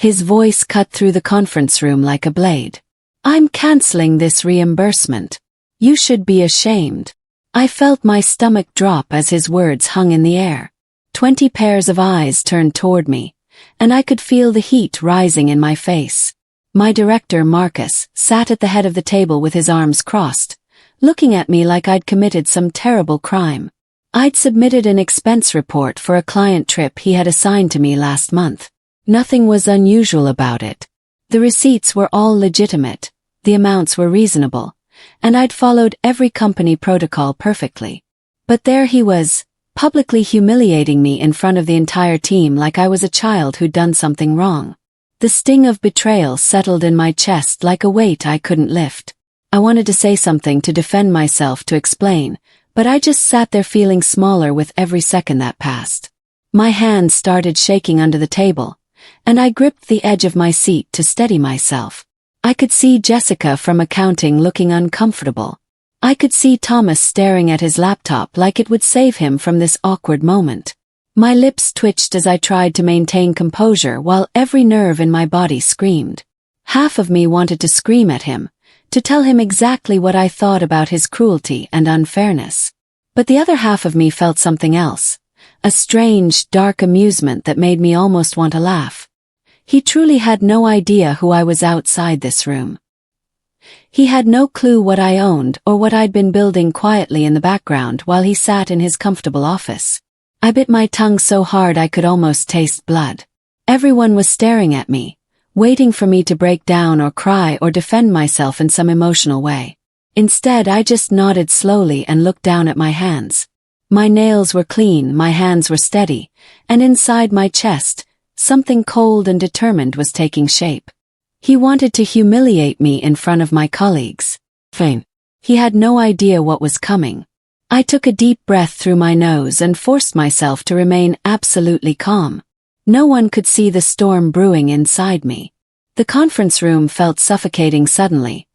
His voice cut through the conference room like a blade. "I'm canceling this reimbursement. You should be ashamed." I felt my stomach drop as his words hung in the air. 20 pairs of eyes turned toward me, and I could feel the heat rising in my face. My director, Marcus, sat at the head of the table with his arms crossed, looking at me like I'd committed some terrible crime. I'd submitted an expense report for a client trip he had assigned to me last month. Nothing was unusual about it. The receipts were all legitimate, the amounts were reasonable, and I'd followed every company protocol perfectly. But there he was, publicly humiliating me in front of the entire team like I was a child who'd done something wrong. The sting of betrayal settled in my chest like a weight I couldn't lift. I wanted to say something to defend myself, to explain, but I just sat there feeling smaller with every second that passed. My hands started shaking under the table, and I gripped the edge of my seat to steady myself. I could see Jessica from accounting looking uncomfortable. I could see Thomas staring at his laptop like it would save him from this awkward moment. My lips twitched as I tried to maintain composure while every nerve in my body screamed. Half of me wanted to scream at him, to tell him exactly what I thought about his cruelty and unfairness. But the other half of me felt something else, a strange, dark amusement that made me almost want to laugh. He truly had no idea who I was outside this room. He had no clue what I owned or what I'd been building quietly in the background while he sat in his comfortable office. I bit my tongue so hard I could almost taste blood. Everyone was staring at me, waiting for me to break down or cry or defend myself in some emotional way. Instead, I just nodded slowly and looked down at my hands. My nails were clean, my hands were steady, and inside my chest, something cold and determined was taking shape. He wanted to humiliate me in front of my colleagues. Fine. He had no idea what was coming. I took a deep breath through my nose and forced myself to remain absolutely calm. No one could see the storm brewing inside me. The conference room felt suffocating suddenly,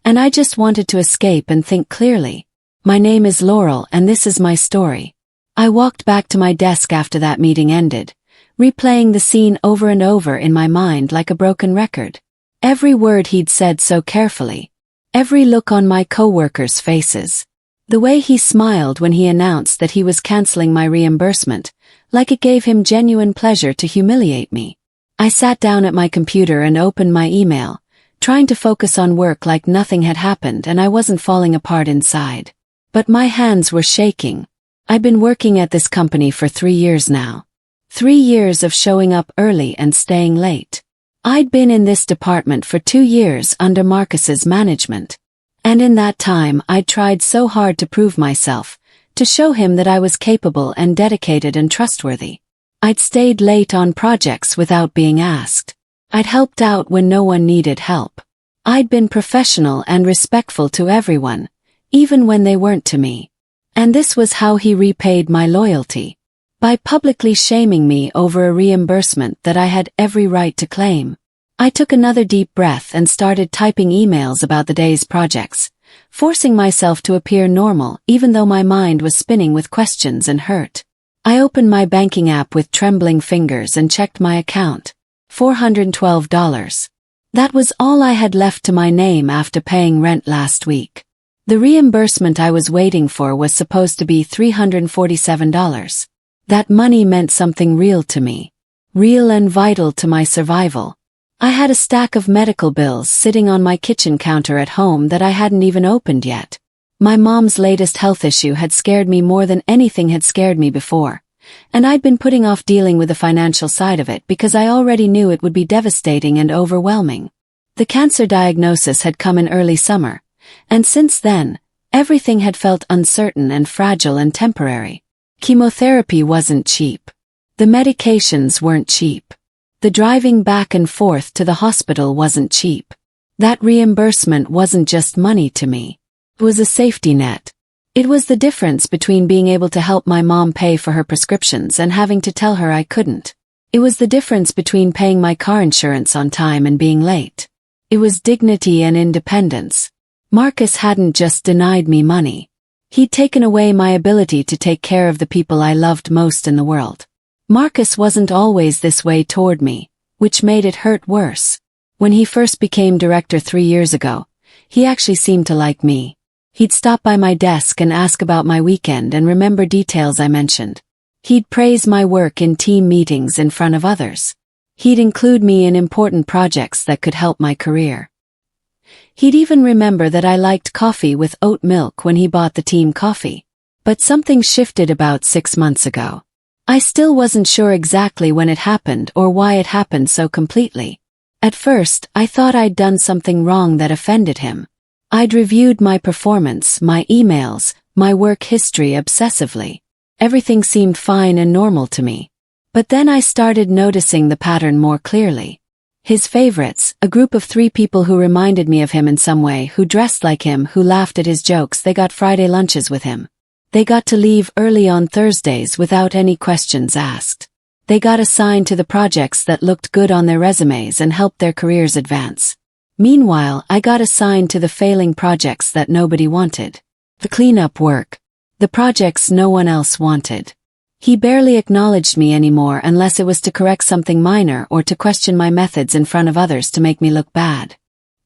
and I just wanted to escape and think clearly. My name is Laurel and this is my story. I walked back to my desk after that meeting ended, replaying the scene over and over in my mind like a broken record. Every word he'd said so carefully. Every look on my coworkers' faces. The way he smiled when he announced that he was canceling my reimbursement, like it gave him genuine pleasure to humiliate me. I sat down at my computer and opened my email, trying to focus on work like nothing had happened and I wasn't falling apart inside. But my hands were shaking. I'd been working at this company for 3 years now. 3 years of showing up early and staying late. I'd been in this department for 2 years under Marcus's management. And in that time I'd tried so hard to prove myself, to show him that I was capable and dedicated and trustworthy. I'd stayed late on projects without being asked. I'd helped out when no one needed help. I'd been professional and respectful to everyone, even when they weren't to me. And this was how he repaid my loyalty. By publicly shaming me over a reimbursement that I had every right to claim. I took another deep breath and started typing emails about the day's projects, forcing myself to appear normal even though my mind was spinning with questions and hurt. I opened my banking app with trembling fingers and checked my account. $412. That was all I had left to my name after paying rent last week. The reimbursement I was waiting for was supposed to be $347. That money meant something real to me. Real and vital to my survival. I had a stack of medical bills sitting on my kitchen counter at home that I hadn't even opened yet. My mom's latest health issue had scared me more than anything had scared me before, and I'd been putting off dealing with the financial side of it because I already knew it would be devastating and overwhelming. The cancer diagnosis had come in early summer, and since then, everything had felt uncertain and fragile and temporary. Chemotherapy wasn't cheap. The medications weren't cheap. The driving back and forth to the hospital wasn't cheap. That reimbursement wasn't just money to me. It was a safety net. It was the difference between being able to help my mom pay for her prescriptions and having to tell her I couldn't. It was the difference between paying my car insurance on time and being late. It was dignity and independence. Marcus hadn't just denied me money. He'd taken away my ability to take care of the people I loved most in the world. Marcus wasn't always this way toward me, which made it hurt worse. When he first became director 3 years ago, he actually seemed to like me. He'd stop by my desk and ask about my weekend and remember details I mentioned. He'd praise my work in team meetings in front of others. He'd include me in important projects that could help my career. He'd even remember that I liked coffee with oat milk when he bought the team coffee. But something shifted about 6 months ago. I still wasn't sure exactly when it happened or why it happened so completely. At first, I thought I'd done something wrong that offended him. I'd reviewed my performance, my emails, my work history obsessively. Everything seemed fine and normal to me. But then I started noticing the pattern more clearly. His favorites, a group of 3 people who reminded me of him in some way, who dressed like him, who laughed at his jokes, they got Friday lunches with him. They got to leave early on Thursdays without any questions asked. They got assigned to the projects that looked good on their resumes and helped their careers advance. Meanwhile, I got assigned to the failing projects that nobody wanted. The cleanup work. The projects no one else wanted. He barely acknowledged me anymore unless it was to correct something minor or to question my methods in front of others to make me look bad.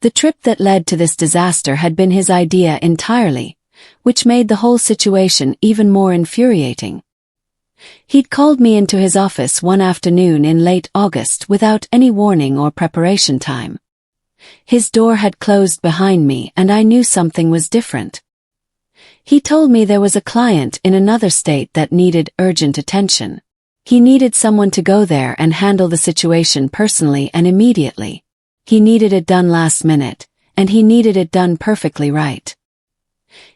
The trip that led to this disaster had been his idea entirely, which made the whole situation even more infuriating. He'd called me into his office one afternoon in late August without any warning or preparation time. His door had closed behind me and I knew something was different. He told me there was a client in another state that needed urgent attention. He needed someone to go there and handle the situation personally and immediately. He needed it done last minute, and he needed it done perfectly right.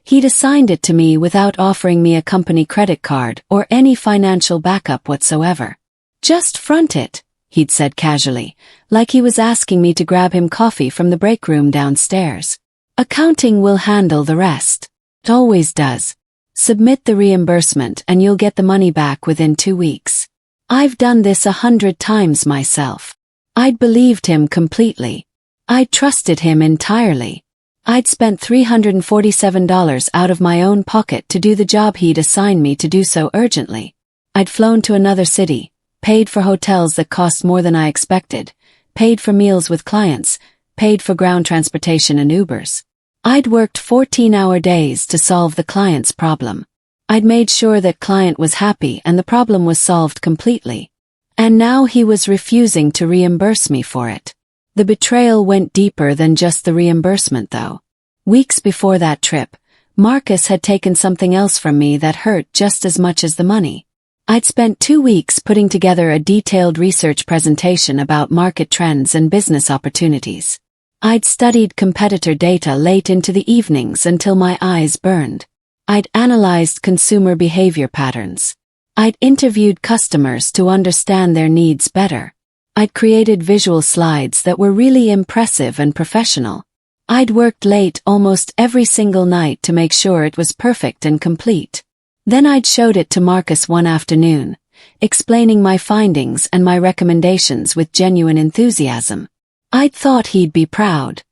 He'd assigned it to me without offering me a company credit card or any financial backup whatsoever. "Just front it," he'd said casually, like he was asking me to grab him coffee from the break room downstairs. "Accounting will handle the rest. It always does. Submit the reimbursement and you'll get the money back within 2 weeks. I've done this 100 times myself." I'd believed him completely. I'd trusted him entirely. I'd spent $347 out of my own pocket to do the job he'd assigned me to do so urgently. I'd flown to another city, paid for hotels that cost more than I expected, paid for meals with clients, paid for ground transportation and Ubers. I'd worked 14-hour days to solve the client's problem. I'd made sure that client was happy and the problem was solved completely. And now he was refusing to reimburse me for it. The betrayal went deeper than just the reimbursement, though. Weeks before that trip, Marcus had taken something else from me that hurt just as much as the money. I'd spent 2 weeks putting together a detailed research presentation about market trends and business opportunities. I'd studied competitor data late into the evenings until my eyes burned. I'd analyzed consumer behavior patterns. I'd interviewed customers to understand their needs better. I'd created visual slides that were really impressive and professional. I'd worked late almost every single night to make sure it was perfect and complete. Then I'd showed it to Marcus one afternoon, explaining my findings and my recommendations with genuine enthusiasm. I'd thought he'd be proud.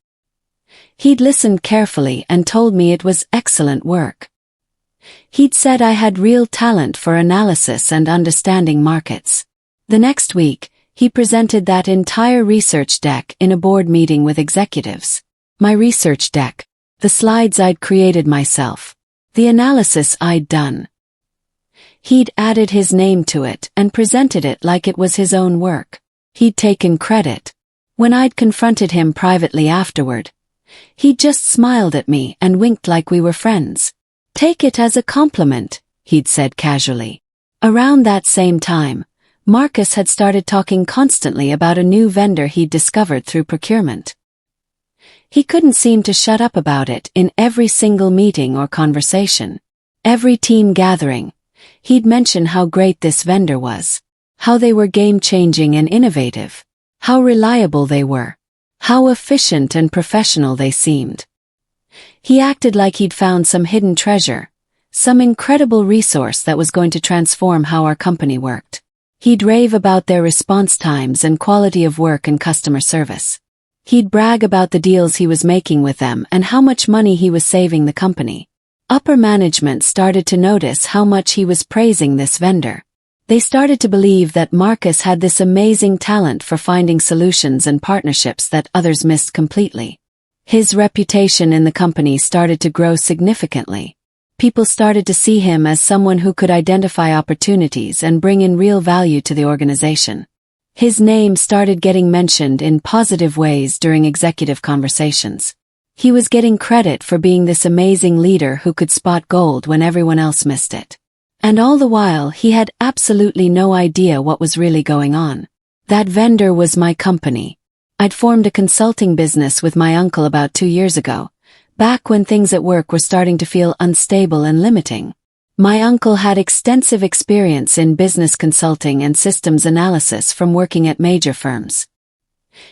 He'd listened carefully and told me it was excellent work. He'd said I had real talent for analysis and understanding markets. The next week, he presented that entire research deck in a board meeting with executives. My research deck, the slides I'd created myself, the analysis I'd done. He'd added his name to it and presented it like it was his own work. He'd taken credit. When I'd confronted him privately afterward, he'd just smiled at me and winked like we were friends. "Take it as a compliment," he'd said casually. Around that same time, Marcus had started talking constantly about a new vendor he'd discovered through procurement. He couldn't seem to shut up about it in every single meeting or conversation. Every team gathering, he'd mention how great this vendor was, how they were game-changing and innovative, how reliable they were, how efficient and professional they seemed. He acted like he'd found some hidden treasure, some incredible resource that was going to transform how our company worked. He'd rave about their response times and quality of work and customer service. He'd brag about the deals he was making with them and how much money he was saving the company. Upper management started to notice how much he was praising this vendor. They started to believe that Marcus had this amazing talent for finding solutions and partnerships that others missed completely. His reputation in the company started to grow significantly. People started to see him as someone who could identify opportunities and bring in real value to the organization. His name started getting mentioned in positive ways during executive conversations. He was getting credit for being this amazing leader who could spot gold when everyone else missed it. And all the while, he had absolutely no idea what was really going on. That vendor was my company. I'd formed a consulting business with my uncle about 2 years ago, back when things at work were starting to feel unstable and limiting. My uncle had extensive experience in business consulting and systems analysis from working at major firms.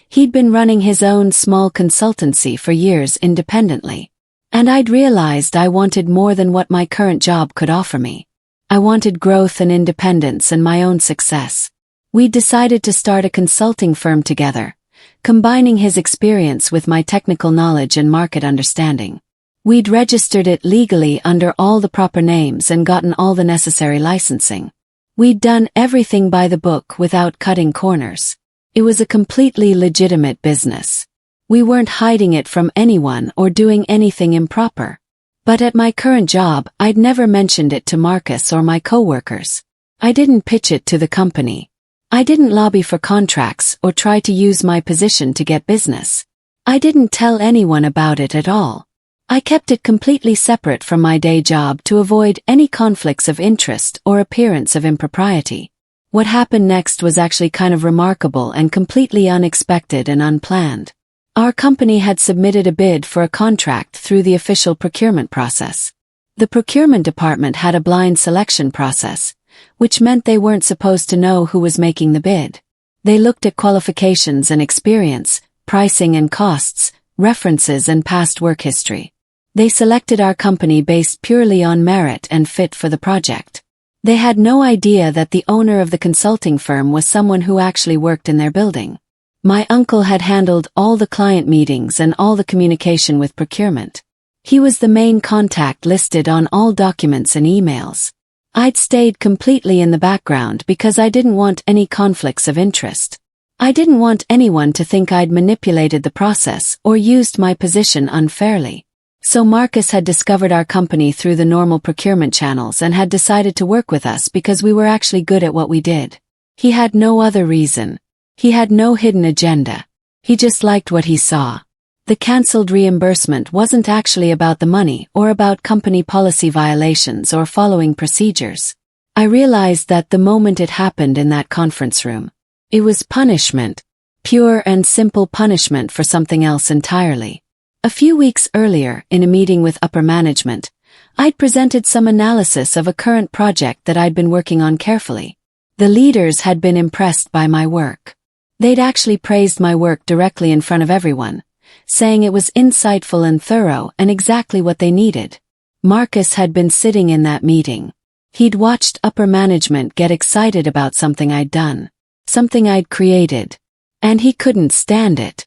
He'd been running his own small consultancy for years independently. And I'd realized I wanted more than what my current job could offer me. I wanted growth and independence and my own success. We decided to start a consulting firm together, combining his experience with my technical knowledge and market understanding. We'd registered it legally under all the proper names and gotten all the necessary licensing. We'd done everything by the book without cutting corners. It was a completely legitimate business. We weren't hiding it from anyone or doing anything improper. But at my current job, I'd never mentioned it to Marcus or my coworkers. I didn't pitch it to the company. I didn't lobby for contracts or try to use my position to get business. I didn't tell anyone about it at all. I kept it completely separate from my day job to avoid any conflicts of interest or appearance of impropriety. What happened next was actually kind of remarkable and completely unexpected and unplanned. Our company had submitted a bid for a contract through the official procurement process. The procurement department had a blind selection process, which meant they weren't supposed to know who was making the bid. They looked at qualifications and experience, pricing and costs, references and past work history. They selected our company based purely on merit and fit for the project. They had no idea that the owner of the consulting firm was someone who actually worked in their building. My uncle had handled all the client meetings and all the communication with procurement. He was the main contact listed on all documents and emails. I'd stayed completely in the background because I didn't want any conflicts of interest. I didn't want anyone to think I'd manipulated the process or used my position unfairly. So Marcus had discovered our company through the normal procurement channels and had decided to work with us because we were actually good at what we did. He had no other reason. He had no hidden agenda. He just liked what he saw. The cancelled reimbursement wasn't actually about the money or about company policy violations or following procedures. I realized that the moment it happened in that conference room. It was punishment. Pure and simple punishment for something else entirely. A few weeks earlier, in a meeting with upper management, I'd presented some analysis of a current project that I'd been working on carefully. The leaders had been impressed by my work. They'd actually praised my work directly in front of everyone, saying it was insightful and thorough and exactly what they needed. Marcus had been sitting in that meeting. He'd watched upper management get excited about something I'd done, something I'd created, and he couldn't stand it.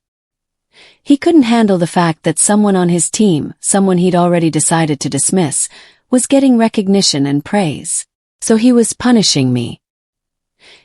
He couldn't handle the fact that someone on his team, someone he'd already decided to dismiss, was getting recognition and praise. So he was punishing me.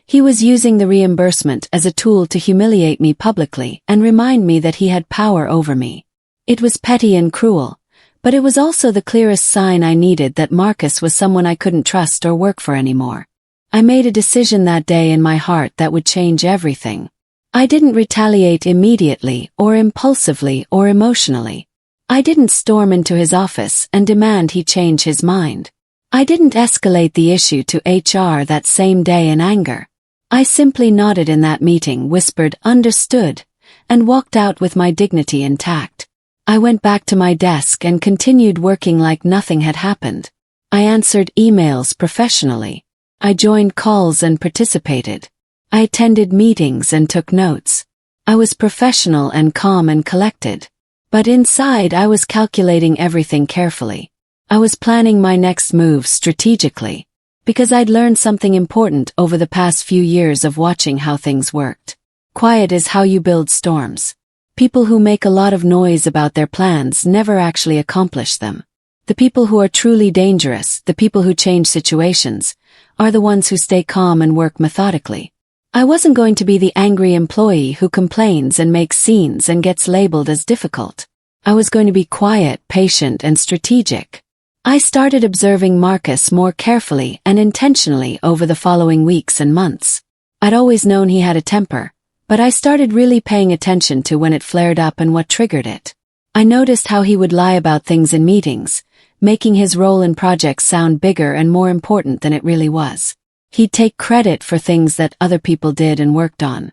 He was using the reimbursement as a tool to humiliate me publicly and remind me that he had power over me. It was petty and cruel, but it was also the clearest sign I needed that Marcus was someone I couldn't trust or work for anymore. I made a decision that day in my heart that would change everything. I didn't retaliate immediately or impulsively or emotionally. I didn't storm into his office and demand he change his mind. I didn't escalate the issue to HR that same day in anger. I simply nodded in that meeting, whispered, "Understood," and walked out with my dignity intact. I went back to my desk and continued working like nothing had happened. I answered emails professionally. I joined calls and participated. I attended meetings and took notes. I was professional and calm and collected. But inside I was calculating everything carefully. I was planning my next move strategically, because I'd learned something important over the past few years of watching how things worked. Quiet is how you build storms. People who make a lot of noise about their plans never actually accomplish them. The people who are truly dangerous, the people who change situations, are the ones who stay calm and work methodically. I wasn't going to be the angry employee who complains and makes scenes and gets labeled as difficult. I was going to be quiet, patient, and strategic. I started observing Marcus more carefully and intentionally over the following weeks and months. I'd always known he had a temper, but I started really paying attention to when it flared up and what triggered it. I noticed how he would lie about things in meetings, making his role in projects sound bigger and more important than it really was. He'd take credit for things that other people did and worked on.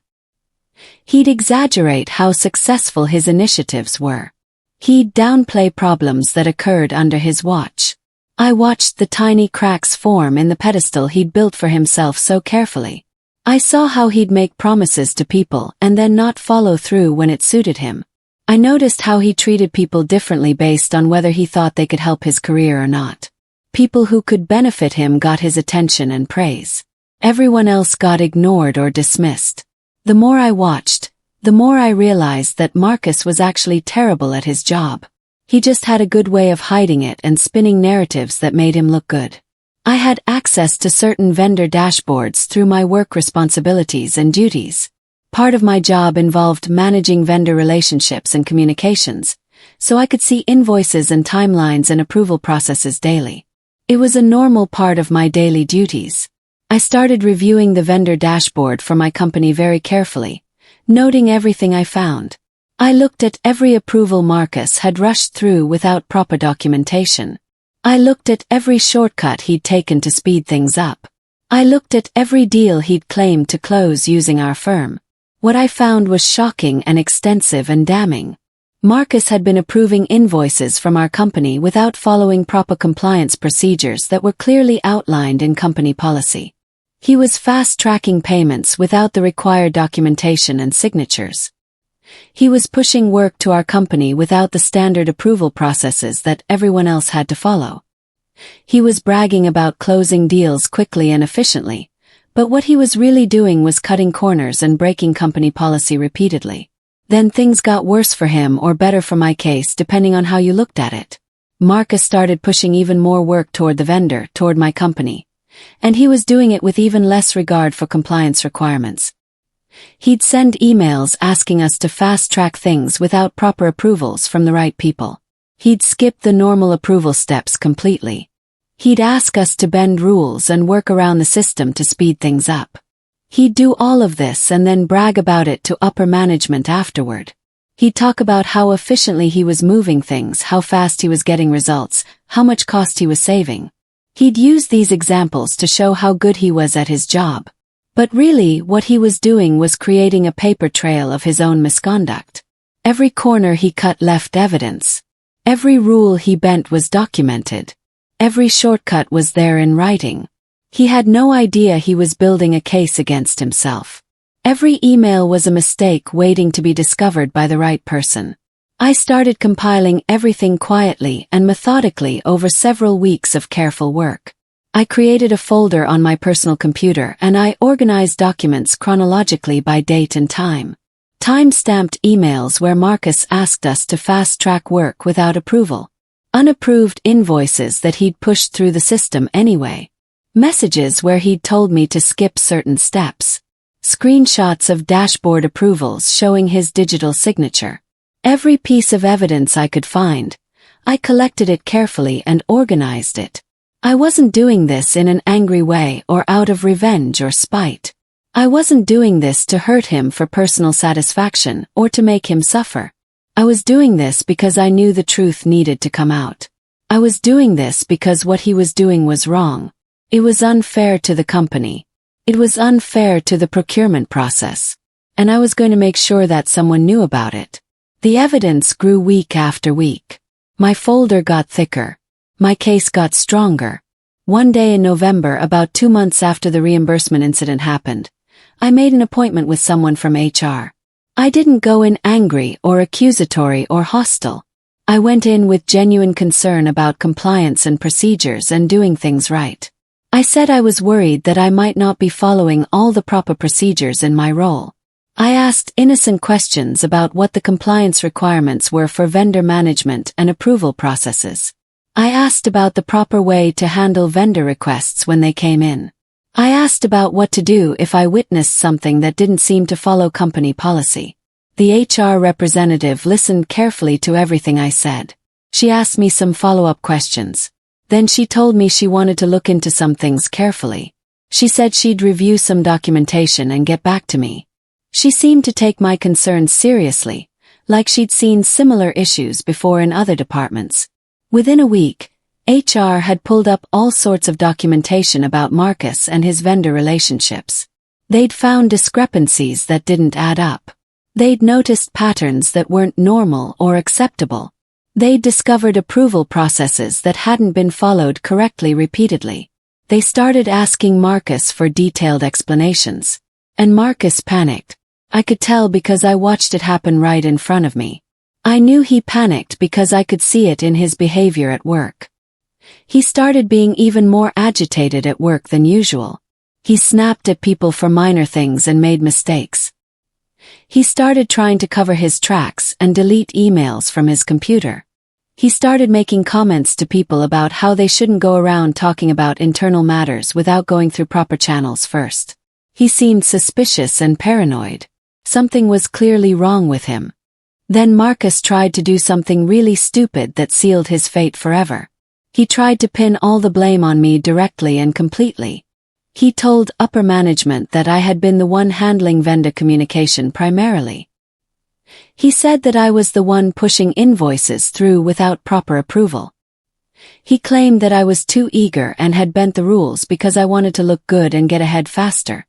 He'd exaggerate how successful his initiatives were. He'd downplay problems that occurred under his watch. I watched the tiny cracks form in the pedestal he'd built for himself so carefully. I saw how he'd make promises to people and then not follow through when it suited him. I noticed how he treated people differently based on whether he thought they could help his career or not. People who could benefit him got his attention and praise. Everyone else got ignored or dismissed. The more I watched, the more I realized that Marcus was actually terrible at his job. He just had a good way of hiding it and spinning narratives that made him look good. I had access to certain vendor dashboards through my work responsibilities and duties. Part of my job involved managing vendor relationships and communications, so I could see invoices and timelines and approval processes daily. It was a normal part of my daily duties. I started reviewing the vendor dashboard for my company very carefully, noting everything I found. I looked at every approval Marcus had rushed through without proper documentation. I looked at every shortcut he'd taken to speed things up. I looked at every deal he'd claimed to close using our firm. What I found was shocking and extensive and damning. Marcus had been approving invoices from our company without following proper compliance procedures that were clearly outlined in company policy. He was fast-tracking payments without the required documentation and signatures. He was pushing work to our company without the standard approval processes that everyone else had to follow. He was bragging about closing deals quickly and efficiently, but what he was really doing was cutting corners and breaking company policy repeatedly. Then things got worse for him or better for my case depending on how you looked at it. Marcus started pushing even more work toward the vendor, toward my company. And he was doing it with even less regard for compliance requirements. He'd send emails asking us to fast-track things without proper approvals from the right people. He'd skip the normal approval steps completely. He'd ask us to bend rules and work around the system to speed things up. He'd do all of this and then brag about it to upper management afterward. He'd talk about how efficiently he was moving things, how fast he was getting results, how much cost he was saving. He'd use these examples to show how good he was at his job. But really, what he was doing was creating a paper trail of his own misconduct. Every corner he cut left evidence. Every rule he bent was documented. Every shortcut was there in writing. He had no idea he was building a case against himself. Every email was a mistake waiting to be discovered by the right person. I started compiling everything quietly and methodically over several weeks of careful work. I created a folder on my personal computer and I organized documents chronologically by date and time. Time-stamped emails where Marcus asked us to fast-track work without approval. Unapproved invoices that he'd pushed through the system anyway. Messages where he'd told me to skip certain steps. Screenshots of dashboard approvals showing his digital signature. Every piece of evidence I could find, I collected it carefully and organized it. I wasn't doing this in an angry way or out of revenge or spite. I wasn't doing this to hurt him for personal satisfaction or to make him suffer. I was doing this because I knew the truth needed to come out. I was doing this because what he was doing was wrong. It was unfair to the company. It was unfair to the procurement process. And I was going to make sure that someone knew about it. The evidence grew week after week. My folder got thicker. My case got stronger. One day in November, about 2 months after the reimbursement incident happened, I made an appointment with someone from HR. I didn't go in angry or accusatory or hostile. I went in with genuine concern about compliance and procedures and doing things right. I said I was worried that I might not be following all the proper procedures in my role. I asked innocent questions about what the compliance requirements were for vendor management and approval processes. I asked about the proper way to handle vendor requests when they came in. I asked about what to do if I witnessed something that didn't seem to follow company policy. The HR representative listened carefully to everything I said. She asked me some follow-up questions. Then she told me she wanted to look into some things carefully. She said she'd review some documentation and get back to me. She seemed to take my concerns seriously, like she'd seen similar issues before in other departments. Within a week, HR had pulled up all sorts of documentation about Marcus and his vendor relationships. They'd found discrepancies that didn't add up. They'd noticed patterns that weren't normal or acceptable. They'd discovered approval processes that hadn't been followed correctly repeatedly. They started asking Marcus for detailed explanations. And Marcus panicked. I could tell because I watched it happen right in front of me. I knew he panicked because I could see it in his behavior at work. He started being even more agitated at work than usual. He snapped at people for minor things and made mistakes. He started trying to cover his tracks and delete emails from his computer. He started making comments to people about how they shouldn't go around talking about internal matters without going through proper channels first. He seemed suspicious and paranoid. Something was clearly wrong with him. Then Marcus tried to do something really stupid that sealed his fate forever. He tried to pin all the blame on me directly and completely. He told upper management that I had been the one handling vendor communication primarily. He said that I was the one pushing invoices through without proper approval. He claimed that I was too eager and had bent the rules because I wanted to look good and get ahead faster.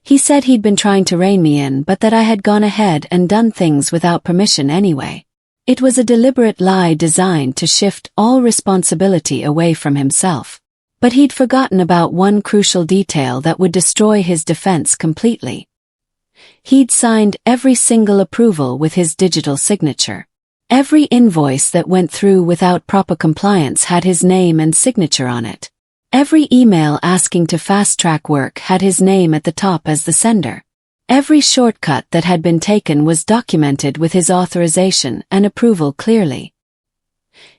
He said he'd been trying to rein me in but that I had gone ahead and done things without permission anyway. It was a deliberate lie designed to shift all responsibility away from himself. But he'd forgotten about one crucial detail that would destroy his defense completely. He'd signed every single approval with his digital signature. Every invoice that went through without proper compliance had his name and signature on it. Every email asking to fast-track work had his name at the top as the sender. Every shortcut that had been taken was documented with his authorization and approval clearly.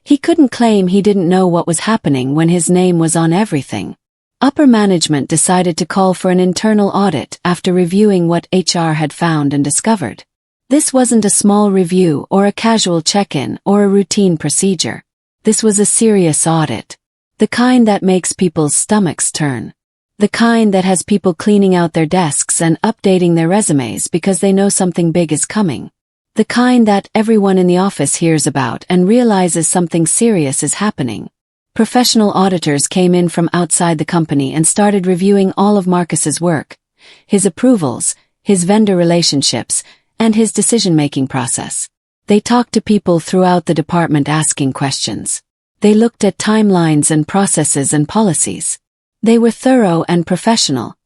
He couldn't claim he didn't know what was happening when his name was on everything. Upper management decided to call for an internal audit after reviewing what HR had found and discovered. This wasn't a small review or a casual check-in or a routine procedure. This was a serious audit. The kind that makes people's stomachs turn. The kind that has people cleaning out their desks and updating their resumes because they know something big is coming. The kind that everyone in the office hears about and realizes something serious is happening. Professional auditors came in from outside the company and started reviewing all of Marcus's work, his approvals, his vendor relationships, and his decision-making process. They talked to people throughout the department asking questions. They looked at timelines and processes and policies. They were thorough and professional,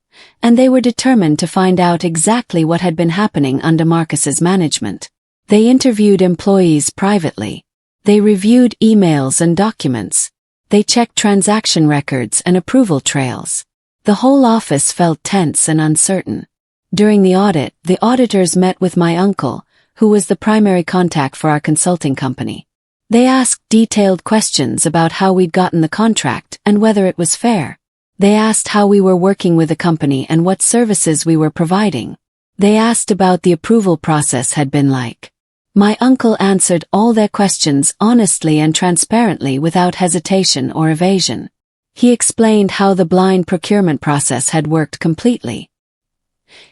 and they were determined to find out exactly what had been happening under Marcus's management. They interviewed employees privately. They reviewed emails and documents. They checked transaction records and approval trails. The whole office felt tense and uncertain. During the audit, the auditors met with my uncle, who was the primary contact for our consulting company. They asked detailed questions about how we'd gotten the contract and whether it was fair. They asked how we were working with the company and what services we were providing. They asked about the approval process had been like. My uncle answered all their questions honestly and transparently without hesitation or evasion. He explained how the blind procurement process had worked completely.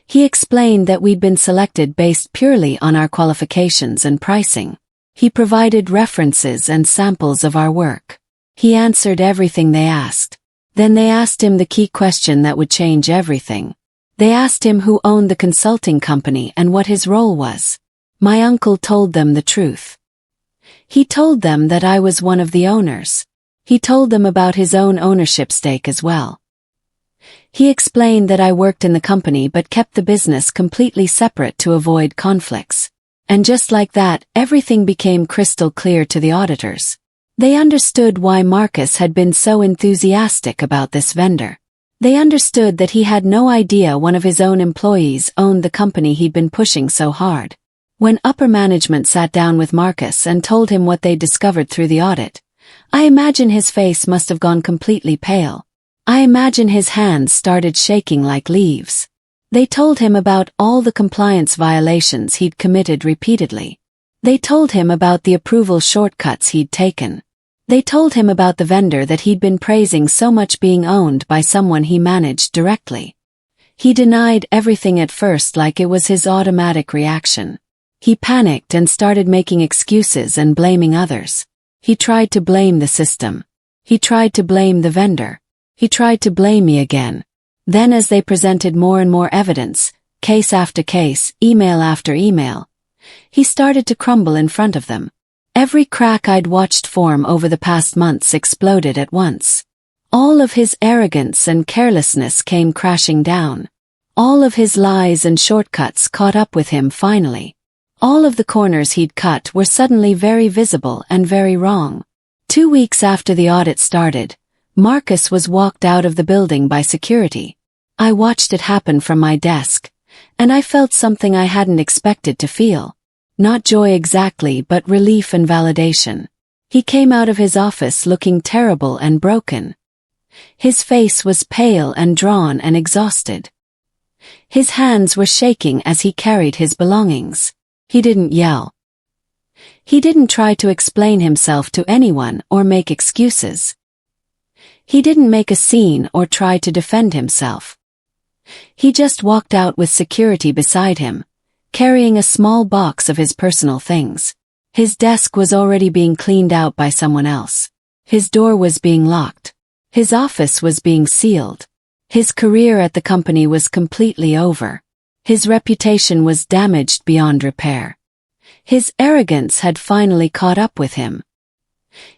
He explained that we'd been selected based purely on our qualifications and pricing. He provided references and samples of our work. He answered everything they asked. Then they asked him the key question that would change everything. They asked him who owned the consulting company and what his role was. My uncle told them the truth. He told them that I was one of the owners. He told them about his own ownership stake as well. He explained that I worked in the company but kept the business completely separate to avoid conflicts. And just like that, everything became crystal clear to the auditors. They understood why Marcus had been so enthusiastic about this vendor. They understood that he had no idea one of his own employees owned the company he'd been pushing so hard. When upper management sat down with Marcus and told him what they'd discovered through the audit, I imagine his face must have gone completely pale. I imagine his hands started shaking like leaves. They told him about all the compliance violations he'd committed repeatedly. They told him about the approval shortcuts he'd taken. They told him about the vendor that he'd been praising so much being owned by someone he managed directly. He denied everything at first like it was his automatic reaction. He panicked and started making excuses and blaming others. He tried to blame the system. He tried to blame the vendor. He tried to blame me again. Then as they presented more and more evidence, case after case, email after email, he started to crumble in front of them. Every crack I'd watched form over the past months exploded at once. All of his arrogance and carelessness came crashing down. All of his lies and shortcuts caught up with him finally. All of the corners he'd cut were suddenly very visible and very wrong. 2 weeks after the audit started, Marcus was walked out of the building by security. I watched it happen from my desk, and I felt something I hadn't expected to feel. Not joy exactly, but relief and validation. He came out of his office looking terrible and broken. His face was pale and drawn and exhausted. His hands were shaking as he carried his belongings. He didn't yell. He didn't try to explain himself to anyone or make excuses. He didn't make a scene or try to defend himself. He just walked out with security beside him, carrying a small box of his personal things. His desk was already being cleaned out by someone else. His door was being locked. His office was being sealed. His career at the company was completely over. His reputation was damaged beyond repair. His arrogance had finally caught up with him.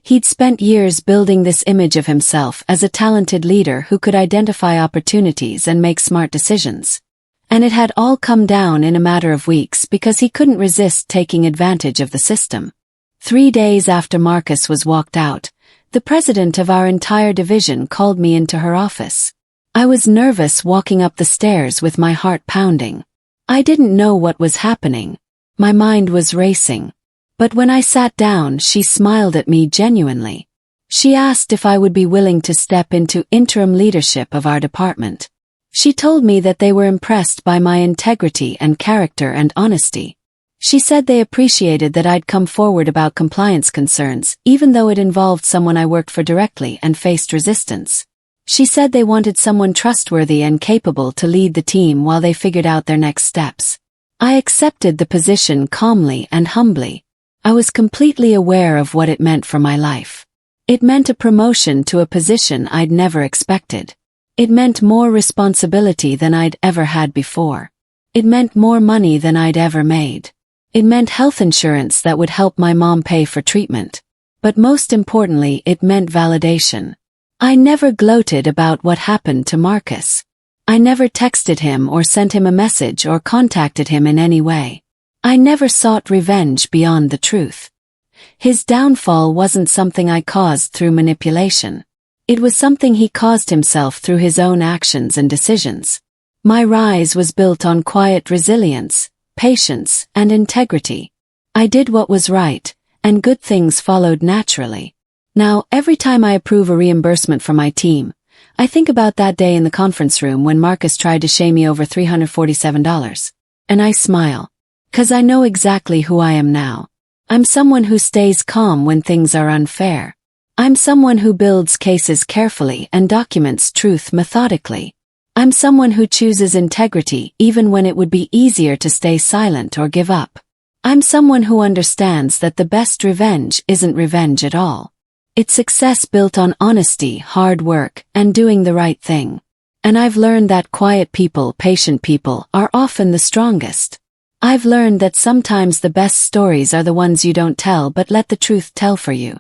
He'd spent years building this image of himself as a talented leader who could identify opportunities and make smart decisions. And it had all come down in a matter of weeks because he couldn't resist taking advantage of the system. 3 days after Marcus was walked out, the president of our entire division called me into her office. I was nervous walking up the stairs with my heart pounding. I didn't know what was happening. My mind was racing. But when I sat down, she smiled at me genuinely. She asked if I would be willing to step into interim leadership of our department. She told me that they were impressed by my integrity and character and honesty. She said they appreciated that I'd come forward about compliance concerns, even though it involved someone I worked for directly and faced resistance. She said they wanted someone trustworthy and capable to lead the team while they figured out their next steps. I accepted the position calmly and humbly. I was completely aware of what it meant for my life. It meant a promotion to a position I'd never expected. It meant more responsibility than I'd ever had before. It meant more money than I'd ever made. It meant health insurance that would help my mom pay for treatment. But most importantly, it meant validation. I never gloated about what happened to Marcus. I never texted him or sent him a message or contacted him in any way. I never sought revenge beyond the truth. His downfall wasn't something I caused through manipulation. It was something he caused himself through his own actions and decisions. My rise was built on quiet resilience, patience, and integrity. I did what was right, and good things followed naturally. Now, every time I approve a reimbursement for my team, I think about that day in the conference room when Marcus tried to shame me over $347. And I smile. 'Cause I know exactly who I am now. I'm someone who stays calm when things are unfair. I'm someone who builds cases carefully and documents truth methodically. I'm someone who chooses integrity even when it would be easier to stay silent or give up. I'm someone who understands that the best revenge isn't revenge at all. It's success built on honesty, hard work, and doing the right thing. And I've learned that quiet people, patient people, are often the strongest. I've learned that sometimes the best stories are the ones you don't tell but let the truth tell for you.